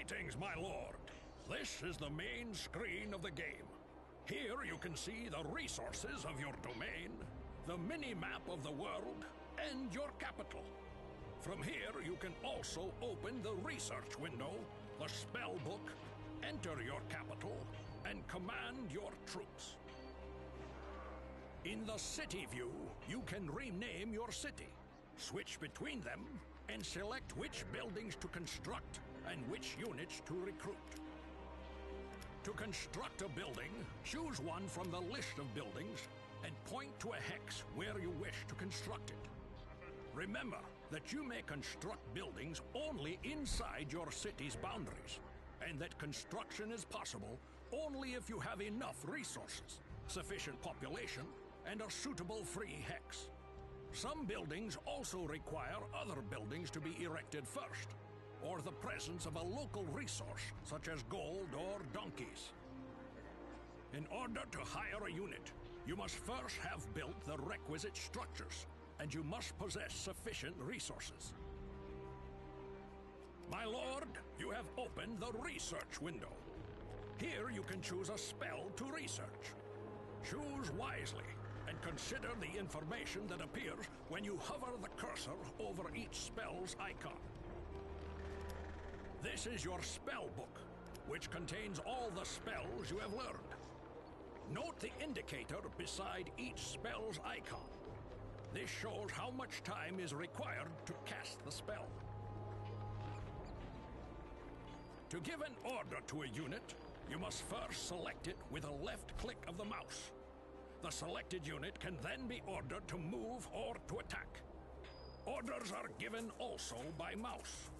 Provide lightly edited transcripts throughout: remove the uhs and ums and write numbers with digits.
Greetings, my lord. This is the main screen of the game. Here you can see the resources of your domain, the mini-map of the world, and your capital. From here you can also open the research window, the spell book, enter your capital, and command your troops. In the city view, you can rename your city, switch between them, and select which buildings to construct and which units to recruit. To construct a building, choose one from the list of buildings and point to a hex where you wish to construct it. Remember that you may construct buildings only inside your city's boundaries, and that construction is possible only if you have enough resources, sufficient population, and a suitable free hex. Some buildings also require other buildings to be erected first, or the presence of a local resource such as gold or donkeys. In order to hire a unit, you must first have built the requisite structures, and you must possess sufficient resources. My lord, you have opened the research window. Here you can choose a spell to research. Choose wisely, and consider the information that appears when you hover the cursor over each spell's icon. This is your spell book, which contains all the spells you have learned. Note the indicator beside each spell's icon. This shows how much time is required to cast the spell. To give an order to a unit, you must first select it with a left click of the mouse. The selected unit can then be ordered to move or to attack. Orders are given also by mouse.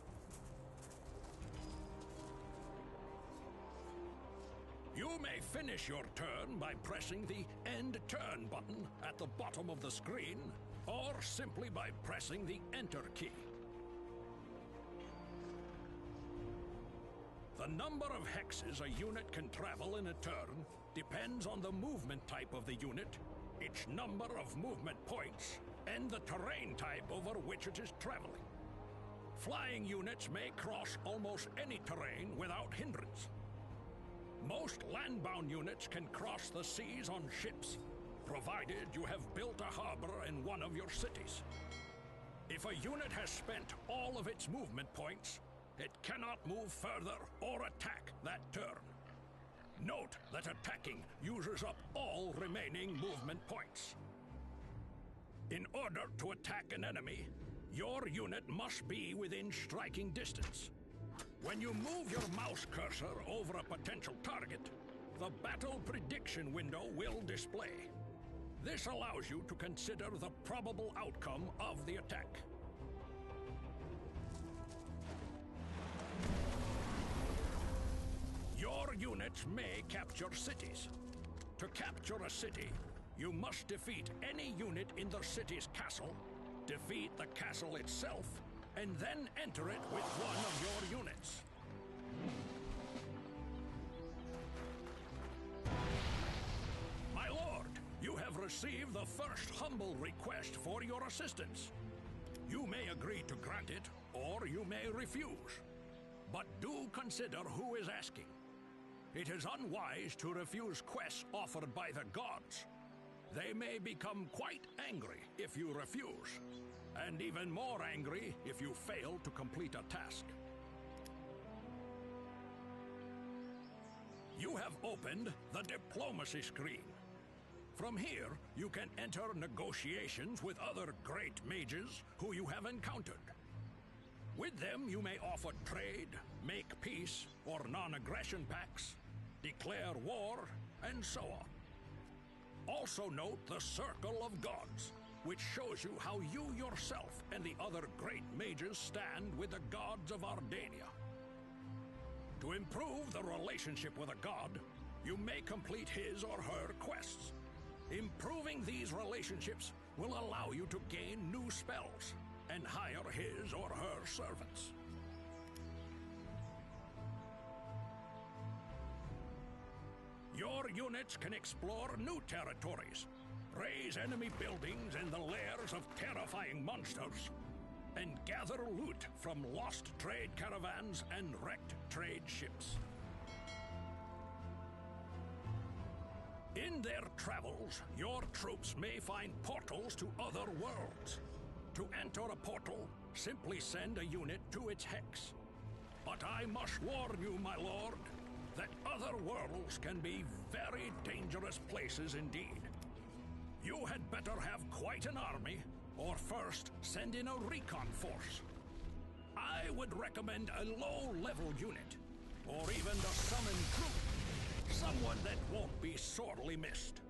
You may finish your turn by pressing the End Turn button at the bottom of the screen, or simply by pressing the Enter key. The number of hexes a unit can travel in a turn depends on the movement type of the unit, its number of movement points, and the terrain type over which it is traveling. Flying units may cross almost any terrain without hindrance. Most landbound units can cross the seas on ships, provided you have built a harbor in one of your cities. If a unit has spent all of its movement points, it cannot move further or attack that turn. Note that attacking uses up all remaining movement points. In order to attack an enemy, your unit must be within striking distance. When you move your mouse cursor over a potential target, the battle prediction window will display. This allows you to consider the probable outcome of the attack. Your units may capture cities. To capture a city, you must defeat any unit in the city's castle, defeat the castle itself, and then enter it with one of your units. My lord, you have received the first humble request for your assistance. You may agree to grant it, or you may refuse. But do consider who is asking. It is unwise to refuse quests offered by the gods. They may become quite angry if you refuse, and even more angry if you fail to complete a task. You have opened the diplomacy screen. From here, you can enter negotiations with other great mages who you have encountered. With them, you may offer trade, make peace or non-aggression pacts, declare war, and so on. Also note the Circle of Gods, which shows you how you yourself and the other great mages stand with the gods of Ardania. To improve the relationship with a god, you may complete his or her quests. Improving these relationships will allow you to gain new spells and hire his or her servants. Your units can explore new territories, raise enemy buildings in the lairs of terrifying monsters, and gather loot from lost trade caravans and wrecked trade ships. In their travels, your troops may find portals to other worlds. To enter a portal, simply send a unit to its hex. But I must warn you, my lord, that other worlds can be very dangerous places indeed. You had better have quite an army, or first send in a recon force. I would recommend a low-level unit, or even the summoned troop. Someone that won't be sorely missed.